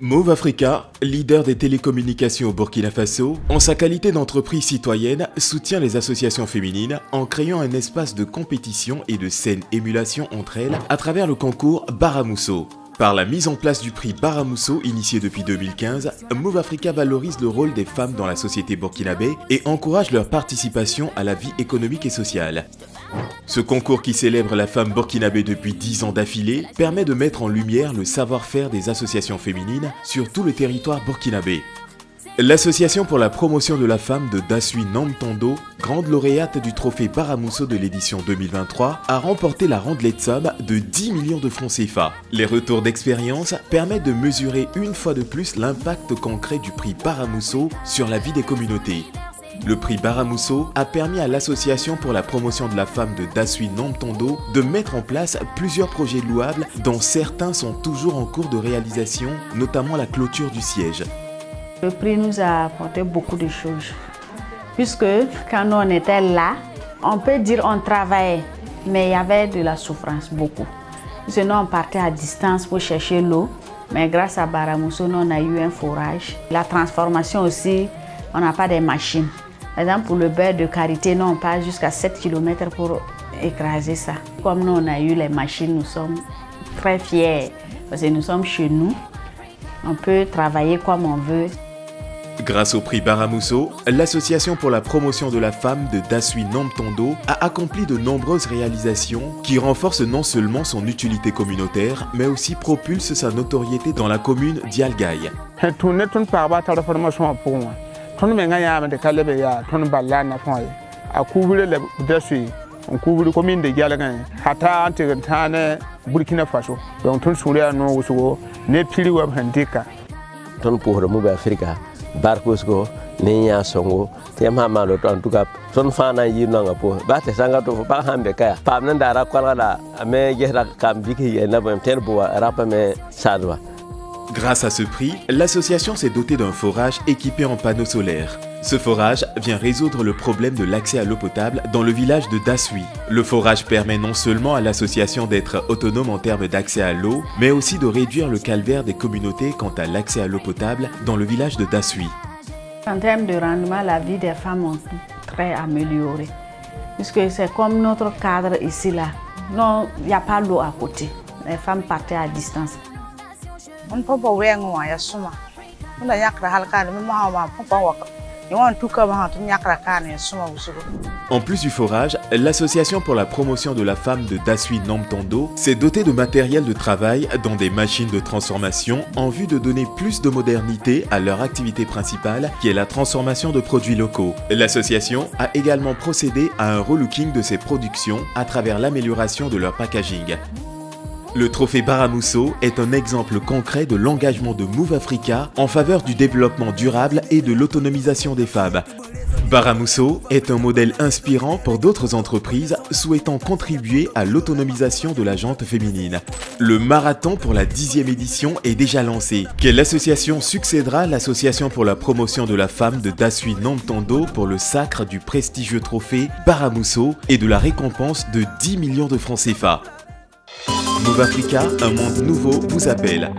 Move Africa, leader des télécommunications au Burkina Faso, en sa qualité d'entreprise citoyenne, soutient les associations féminines en créant un espace de compétition et de saine émulation entre elles à travers le concours Baramousso. Par la mise en place du prix Baramousso initié depuis 2015, Move Africa valorise le rôle des femmes dans la société burkinabé et encourage leur participation à la vie économique et sociale. Ce concours qui célèbre la femme burkinabé depuis 10 ans d'affilée permet de mettre en lumière le savoir-faire des associations féminines sur tout le territoire burkinabé. L'Association pour la promotion de la femme de Dasui Namtando, grande lauréate du trophée Baramousso de l'édition 2023, a remporté la rendelée de somme de 10 millions de francs CFA. Les retours d'expérience permettent de mesurer une fois de plus l'impact concret du prix Baramousso sur la vie des communautés. Le prix Baramousso a permis à l'Association pour la promotion de la femme de Dasui Namtando de mettre en place plusieurs projets louables dont certains sont toujours en cours de réalisation, notamment la clôture du siège. Le prix nous a apporté beaucoup de choses, puisque quand on était là, on peut dire on travaillait, mais il y avait de la souffrance, beaucoup. Sinon on partait à distance pour chercher l'eau, mais grâce à Baramousso, on a eu un forage. La transformation aussi, on n'a pas de machines. Par exemple, pour le beurre de karité, nous on passe jusqu'à 7 km pour écraser ça. Comme nous on a eu les machines, nous sommes très fiers, parce que nous sommes chez nous, on peut travailler comme on veut. Grâce au prix Baramousso, l'Association pour la promotion de la femme de Dasui Namtando a accompli de nombreuses réalisations qui renforcent non seulement son utilité communautaire, mais aussi propulsent sa notoriété dans la commune d'Yalgaï. Barcos Nenya Songo, Tiamama en tout cas, son fan à Yinanga pour battre Sangato pour pas Hambeka, Pamnanda Rakwala, Amegera Kambiki et Nabem Terbo, Rapame Sadwa. Grâce à ce prix, l'association s'est dotée d'un forage équipé en panneaux solaires. Ce forage vient résoudre le problème de l'accès à l'eau potable dans le village de Dasui. Le forage permet non seulement à l'association d'être autonome en termes d'accès à l'eau, mais aussi de réduire le calvaire des communautés quant à l'accès à l'eau potable dans le village de Dasui. En termes de rendement, la vie des femmes est très améliorée, puisque c'est comme notre cadre ici là. Non, il n'y a pas l'eau à côté. Les femmes partaient à distance. En plus du forage, l'Association pour la promotion de la femme de Dasui Namtando s'est dotée de matériel de travail dans des machines de transformation en vue de donner plus de modernité à leur activité principale qui est la transformation de produits locaux. L'association a également procédé à un relooking de ses productions à travers l'amélioration de leur packaging. Le trophée Baramousso est un exemple concret de l'engagement de Move Africa en faveur du développement durable et de l'autonomisation des femmes. Baramousso est un modèle inspirant pour d'autres entreprises souhaitant contribuer à l'autonomisation de la gente féminine. Le marathon pour la 10e édition est déjà lancé. Quelle association succédera l'Association pour la promotion de la femme de Dasui Namtando pour le sacre du prestigieux trophée Baramousso et de la récompense de 10 millions de francs CFA? Move Africa, un monde nouveau vous appelle.